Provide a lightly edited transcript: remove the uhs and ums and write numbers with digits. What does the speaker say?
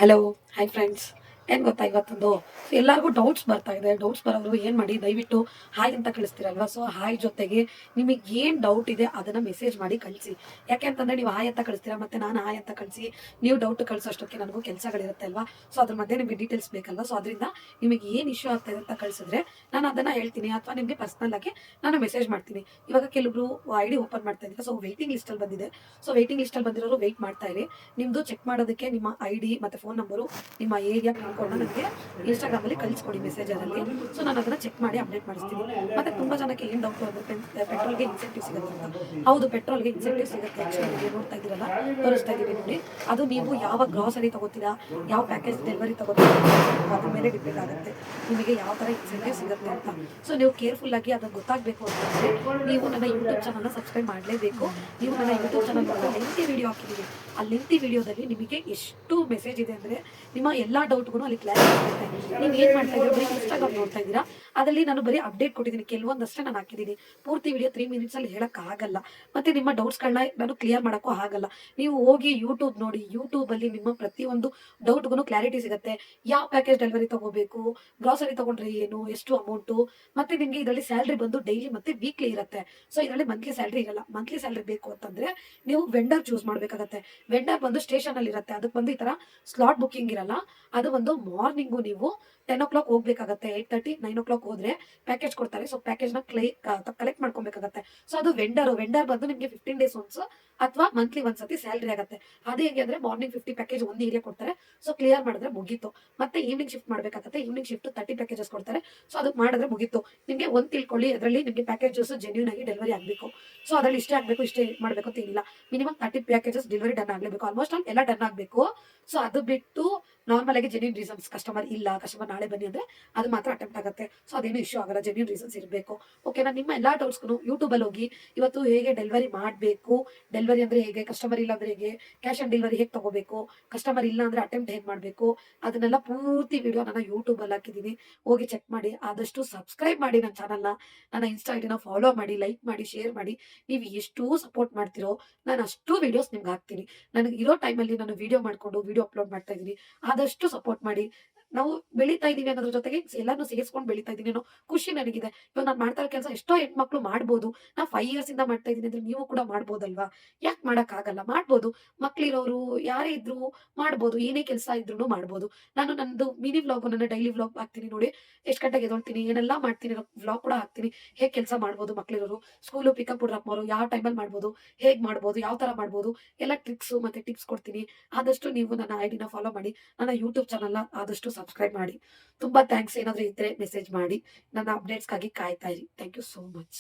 Hello, hi friends. ಏನು ಗೊತ್ತಾ ಇವತ್ತೊಂದು ಎಲ್ಲರಿಗೂ ಡೌಟ್ಸ್ ಬರ್ತಾ ಇದೆ. ಡೌಟ್ಸ್ ಬರೋರು ಏನು ಮಾಡಿ, ದಯವಿಟ್ಟು ಹಾಯ್ ಅಂತ ಕಳಿಸ್ತೀರಲ್ವಾ. ಸೊ ಹಾಯ್ ಜೊತೆಗೆ ನಿಮಗೆ ಏನು ಡೌಟ್ ಇದೆ ಅದನ್ನು ಮೆಸೇಜ್ ಮಾಡಿ ಕಳಿಸಿ. ಯಾಕೆ ಅಂತಂದರೆ ನೀವು ಹಾಯ್ ಅಂತ ಕಳಿಸ್ತೀರಾ, ಮತ್ತು ನಾನು ಹಾಯ್ ಅಂತ ಕಳಿಸಿ ನೀವು ಡೌಟ್ ಕಳಿಸೋಷ್ಟೊತ್ತಿಗೆ ನನಗೂ ಕೆಲಸಗಳಿರುತ್ತೆ ಅಲ್ವಾ. ಸೊ ಅದ್ರ ಮಧ್ಯೆ ನಿಮಗೆ ಡೀಟೇಲ್ಸ್ ಬೇಕಲ್ವಾ. ಸೊ ಅದರಿಂದ ನಿಮಗೆ ಏನು ಇಶ್ಯೂ ಆಗ್ತಾ ಇದೆ ಅಂತ ಕಳಿಸಿದ್ರೆ ನಾನು ಅದನ್ನು ಹೇಳ್ತೀನಿ, ಅಥವಾ ನಿಮಗೆ ಪರ್ಸ್ನಲ್ ಆಗಿ ನಾನು ಮೆಸೇಜ್ ಮಾಡ್ತೀನಿ. ಇವಾಗ ಕೆಲವರು ಐ ಡಿ ಓಪನ್ ಮಾಡ್ತಾ ಇದ್ದಾರೆ. ಸೊ ವೇಟಿಂಗ್ ಲಿಸ್ಟಲ್ಲಿ ಬಂದಿದೆ. ಸೊ ವೇಟಿಂಗ್ ಲಿಸ್ಟಲ್ಲಿ ಬಂದಿರೋರು ವೆಯ್ಟ್ ಮಾಡ್ತಾ ಇರಿ. ನಿಮ್ಮದು ಚೆಕ್ ಮಾಡೋದಕ್ಕೆ ನಿಮ್ಮ ಐ ಡಿ ಮತ್ತು ಫೋನ್ ನಂಬರು, ನಿಮ್ಮ ಏರಿಯಾ ಪಿನ್ಕೋಡ್ನ ನನಗೆ ಇನ್ಸ್ಟಾಗ್ರಾಮಲ್ಲಿ ಕಳಿಸ್ಕೊಡಿ ಮೆಸೇಜರಲ್ಲಿ. ಸೊ ನಾನು ಅದನ್ನು ಚೆಕ್ ಮಾಡಿ ಅಪ್ಡೇಟ್ ಮಾಡಿಸ್ತೀನಿ. ಮತ್ತು ತುಂಬ ಜನಕ್ಕೆ ಏನು ಡೌಟ್ ಅಂದರೆ ಪೆಟ್ರೋಲ್ಗೆ ಇನ್ಸೆಂಟಿವ್ ಸಿಗುತ್ತೆ ಅಂತ. ಹೌದು, ಪೆಟ್ರೋಲ್ಗೆ ಇನ್ಸೆಂಟಿವ್ ಸಿಗುತ್ತೆ. ಆ್ಯಕ್ಚುಲಿ ನೀವು ನೋಡ್ತಾ ಇದ್ದೀರಲ್ಲ, ತೋರಿಸ್ತಾ ಇದ್ದೀವಿ ನೋಡಿ. ಅದು ನೀವು ಯಾವ ಗ್ರಾಸರಿ ತೊಗೋತೀರಾ, ಯಾವ ಪ್ಯಾಕೇಜ್ ಡೆಲಿವರಿ ತೊಗೋತೀರಾ ಅದ್ರ ಮೇಲೆ ಡಿಪೆಂಡ್ ಆಗುತ್ತೆ ನಿಮಗೆ ಯಾವ ಥರ ಇನ್ಸೆಂಟಿವ್ ಸಿಗುತ್ತೆ ಅಂತ. ಸೊ ನೀವು ಕೇರ್ಫುಲ್ಲಾಗಿ ಅದನ್ನು ಗೊತ್ತಾಗಬೇಕು ಅಂತಂದರೆ ನೀವು ನನ್ನ ಯೂಟ್ಯೂಬ್ ಚಾನಲ್ನ ಸಬ್ಸ್ಕ್ರೈಬ್ ಮಾಡಲೇಬೇಕು. ನೀವು ನನ್ನ ಯೂಟ್ಯೂಬ್ ಚಾನಲ್ ಲೆಂತಿ ವಿಡಿಯೋ ಹಾಕಿದ್ದೀವಿ. ಆ ಲೆಂತಿ ವಿಡಿಯೋದಲ್ಲಿ ನಿಮಗೆ ಎಷ್ಟು ಮೆಸೇಜ್ ಇದೆ ಅಂದರೆ ನಿಮ್ಮ ಎಲ್ಲ ಡೌಟ್ಗೂ ಅಲ್ಲಿ ಕ್ಲಾರಿಟಿ ಸಿಗುತ್ತೆ. ನೀವು ಏನು ಮಾಡ್ತಾ ಇದ್ದೀರಾ, ಬರೀ ಇನ್ಸ್ಟಾಗ್ರಾಮ್ ನೋಡ್ತಾ ಇದ್ದೀರಾ, ಅದರಲ್ಲಿ ನಾನು ಬರೀ ಅಪ್ಡೇಟ್ ಕೊಟ್ಟಿದ್ದೀನಿ, ಕೆಲವೊಂದಷ್ಟೇ ನಾನು ಹಾಕಿದ್ದೀನಿ. ಪೂರ್ತಿ ವಿಡಿಯೋ 3 ಮಿನಿಟ್ಸಲ್ಲಿ ಹೇಳೋಕ್ಕಾಗಲ್ಲ, ಮತ್ತು ನಿಮ್ಮ ಡೌಟ್ಸ್ಗಳನ್ನ ನಾನು ಕ್ಲಿಯರ್ ಮಾಡೋಕ್ಕೂ ಆಗಲ್ಲ. ನೀವು ಹೋಗಿ ಯೂಟ್ಯೂಬ್ ನೋಡಿ, ಯೂಟ್ಯೂಬಲ್ಲಿ ನಿಮ್ಮ ಪ್ರತಿಯೊಂದು ಡೌಟ್ಗೂ ಕ್ಲಾರಿಟಿ ಸಿಗುತ್ತೆ. ಯಾವ ಪ್ಯಾಕೇಜ್ ಡೆಲಿವರಿ ತೊಗೋಬೇಕು, ಗ್ರಾಸರಿ ತೊಗೊಂಡ್ರೆ ಏನು, ಎಷ್ಟು ಅಮೌಂಟು, ಮತ್ತು ನಿಮಗೆ ಇದರಲ್ಲಿ ಸ್ಯಾಲ್ರಿ ಬಂದು ಡೈಲಿ ಮತ್ತು ವೀಕ್ಲಿ ಇರುತ್ತೆ. ಸೊ ಇದರಲ್ಲಿ ಮಂತ್ಲಿ ಸ್ಯಾಲ್ರಿ ಇರಲ್ಲ. ಮಂತ್ಲಿ ಸ್ಯಾಲ್ರಿ ಬೇಕು ಅಂತಂದರೆ ನೀವು ವೆಂಡರ್ ಚೂಸ್ ಮಾಡಬೇಕಾಗತ್ತೆ. ವೆಂಡರ್ ಬಂದು ಸ್ಟೇಷನಲ್ಲಿ ಇರುತ್ತೆ. ಅದಕ್ಕೆ ಬಂದು ಈ ಥರ ಸ್ಲಾಟ್ ಬುಕ್ಕಿಂಗ್ ಇರಲ್ಲ. ಅದು ಒಂದು ಮಾರ್ನಿಂಗು ನೀವು 10 o'clock ಹೋಗ್ಬೇಕಾಗತ್ತೆ. 8:30 9 o'clock ಹೋದ್ರೆ ಪ್ಯಾಕೇಜ್ ಕೊಡ್ತಾರೆ. ಸೊ ಪ್ಯಾಕೇಜ್ನ ಕಲೆಕ್ಟ್ ಮಾಡ್ಕೊಬೇಕಾಗತ್ತೆ. ಸೊ ಅದು ವೆಂಡರ್ ಬಂದು ನಿಮಗೆ 15 ಡೇಸ್ ಒನ್ಸ್ ಅಥವಾ ಮಂತ್ಲಿ ಒಂದ್ಸತಿ ಸ್ಯಾಲ್ರಿ ಆಗುತ್ತೆ. ಅದೇ ಹೇಗೆ ಅಂದರೆ ಮಾರ್ನಿಂಗ್ 50 ಪ್ಯಾಕೇಜ್ ಒಂದು ಏರಿಯಾ ಕೊಡ್ತಾರೆ. ಸೊ ಕ್ಲಿಯರ್ ಮಾಡಿದ್ರೆ ಮುಗೀತು. ಮತ್ತೆ ಈವ್ನಿಂಗ್ ಶಿಫ್ಟ್ ಮಾಡಬೇಕಾಗತ್ತೆ. ಈವ್ನಿಂಗ್ ಶಿಫ್ಟ್ 30 ಪ್ಯಾಕೇಜಸ್ ಕೊಡ್ತಾರೆ. ಸೊ ಅದು ಮಾಡಿದ್ರೆ ಮುಗೀತು. ನಿಮಗೆ ಒಂದು ತಿಳ್ಕೊಳ್ಳಿ, ಅದರಲ್ಲಿ ನಿಮಗೆ ಪ್ಯಾಕೇಜಸ್ ಜೆನ್ಯೂನ್ ಆಗಿ ಡೆಲಿವರಿ ಆಗಬೇಕು. ಸೊ ಅದರಲ್ಲಿ ಇಷ್ಟೇ ಆಗಬೇಕು, ಇಷ್ಟೇ ಮಾಡಬೇಕು ಅಂತ ಏನಿಲ್ಲ. ಮಿನಿಮಮ್ 30 ಪ್ಯಾಕೇಜಸ್ ಡೆಲಿವರಿ ಡನ್ ಆಗಲೇಬೇಕು. ಆಲ್ಮೋಸ್ಟ್ ಆಲ್ ಎಲ್ಲ ಡನ್ ಆಗಬೇಕು. ಸೊ ಅದು ಬಿಟ್ಟು ನಾರ್ಮಲ್ ಆಗಿ ಜೆನ್ಯೂನ್ ರೀಸನ್ಸ್, ಕಸ್ಟಮರ್ ಇಲ್ಲ, ಕಸ್ಟಮರ್ ನಾಳೆ ಬನ್ನಿ ಅಂದರೆ ಅದು ಮಾತ್ರ ಅಟೆಂಪ್ಟ್ ಆಗುತ್ತೆ. ಸೊ ಅದೇನು ಇಶ್ಯೂ ಆಗಲ್ಲ. ಜೆನ್ಯೂನ್ ರೀಸನ್ಸ್ ಇರಬೇಕು. ಓಕೆನಾ. ನಿಮ್ಮ ಎಲ್ಲ ಡೌಟ್ಸ್ಗೂ ಯೂಟ್ಯೂಬಲ್ಲಿ ಹೋಗಿ ಇವತ್ತು ಹೇಗೆ ಡೆಲಿವರಿ ಮಾಡಬೇಕು, ಡೆಲಿವರಿ ಅಂದರೆ ಹೇಗೆ, ಕಸ್ಟಮರ್ ಇಲ್ಲ ಅಂದರೆ ಹೇಗೆ, ಕ್ಯಾಶ್ ಆನ್ ಡೆಲಿವರಿ ಹೇಗೆ ತೊಗೋಬೇಕು, ಕಸ್ಟಮರ್ ಇಲ್ಲ ಅಂದರೆ ಅಟೆಂಪ್ಟ್ ಹೇಗೆ ಮಾಡಬೇಕು, ಅದನ್ನೆಲ್ಲ ಪೂರ್ತಿ ವಿಡಿಯೋ ನಾನು ಯೂಟ್ಯೂಬಲ್ಲಿ ಹಾಕಿದ್ದೀನಿ. ಹೋಗಿ ಚೆಕ್ ಮಾಡಿ. ಆದಷ್ಟು ಸಬ್ಸ್ಕ್ರೈಬ್ ಮಾಡಿ ನನ್ನ ಚಾನಲ್ನ. ನನ್ನ ಇನ್ಸ್ಟಾ ಐಡಿನ ಫಾಲೋ ಮಾಡಿ, ಲೈಕ್ ಮಾಡಿ, ಶೇರ್ ಮಾಡಿ. ನೀವು ಎಷ್ಟು ಸಪೋರ್ಟ್ ಮಾಡ್ತಿರೋ ನಾನು ಅಷ್ಟು ವೀಡಿಯೋಸ್ ನಿಮ್ಗೆ ಹಾಕ್ತೀನಿ. ನನಗೆ ಇರೋ ಟೈಮಲ್ಲಿ ನಾನು ವೀಡಿಯೋ ಮಾಡಿಕೊಂಡು ವೀಡಿಯೋ ಅಪ್ಲೋಡ್ ಮಾಡ್ತಾ ಇದ್ದೀನಿ. ಆದಷ್ಟು ಸಪೋರ್ಟ್ ಮಾಡಿ. ನಾವು ಬೆಳೀತಾ ಇದ್ದೀವಿ ಅನ್ನೋದ್ರ ಜೊತೆಗೆ ಎಲ್ಲಾನು ಸೇರಿಸ್ಕೊಂಡು ಬೆಳೀತಾ ಇದ್ದೀನಿ ಅನ್ನೋ ಖುಷಿ ನನಗಿದೆ. ಇವಾಗ ನಾನು ಮಾಡ್ತಾ ಇರೋ ಕೆಲಸ ಎಷ್ಟೋ ಹೆಣ್ಮಕ್ಳು ಮಾಡ್ಬೋದು. ನಾ 5 years ಇಂದ ಮಾಡ್ತಾ ಇದ್ದೀನಿ ಅಂದ್ರೆ ನೀವು ಕೂಡ ಮಾಡ್ಬೋದಲ್ವಾ. ಯಾಕೆ ಮಾಡೋಕ್ಕಾಗಲ್ಲ, ಮಾಡ್ಬೋದು. ಮಕ್ಳಿರೋರು ಯಾರೇ ಇದ್ರು ಮಾಡ್ಬೋದು. ಏನೇ ಕೆಲಸ ಇದ್ರೂ ಮಾಡ್ಬೋದು. ನಾನು ನಂದು ಮಿನಿ ವ್ಲಾಗು, ನನ್ನ ಡೈಲಿ ವ್ಲಾಗ್ ಹಾಕ್ತೀನಿ ನೋಡಿ. ಎಷ್ಟು ಗಂಟೆಗೆ ಎದ್ದೇಳ್ತೀನಿ, ಏನೆಲ್ಲ ಮಾಡ್ತೀನಿ ಅನ್ನೋ ವ್ಲಾಗ್ ಕೂಡ ಹಾಕ್ತೀನಿ. ಹೇಗೆ ಕೆಲಸ ಮಾಡ್ಬೋದು, ಮಕ್ಳಿರೋರು ಸ್ಕೂಲು ಪಿಕಪ್ ಡ್ರಾಪ್ ಮಾಡೋರು ಯಾವ ಟೈಮಲ್ಲಿ ಮಾಡ್ಬೋದು, ಹೇಗೆ ಮಾಡ್ಬೋದು, ಯಾವ ಥರ ಮಾಡ್ಬೋದು, ಎಲ್ಲ ಟ್ರಿಕ್ಸು ಮತ್ತು ಟಿಪ್ಸ್ ಕೊಡ್ತೀನಿ. ಆದಷ್ಟು ನೀವು ನನ್ನ ಐಡಿನ ಫಾಲೋ ಮಾಡಿ. ನನ್ನ ಯೂಟ್ಯೂಬ್ ಚಾನಲ್ನ ಆದಷ್ಟು ಸಬ್ಸ್ಕ್ರೈಬ್ ಮಾಡಿ. ತುಂಬ ಥ್ಯಾಂಕ್ಸ್. ಏನಾದರೂ ಇದ್ದರೆ ಮೆಸೇಜ್ ಮಾಡಿ. ನನ್ನ ಅಪ್ಡೇಟ್ಸ್ಗಾಗಿ ಕಾಯ್ತಾ ಇರಿ. Thank you so much.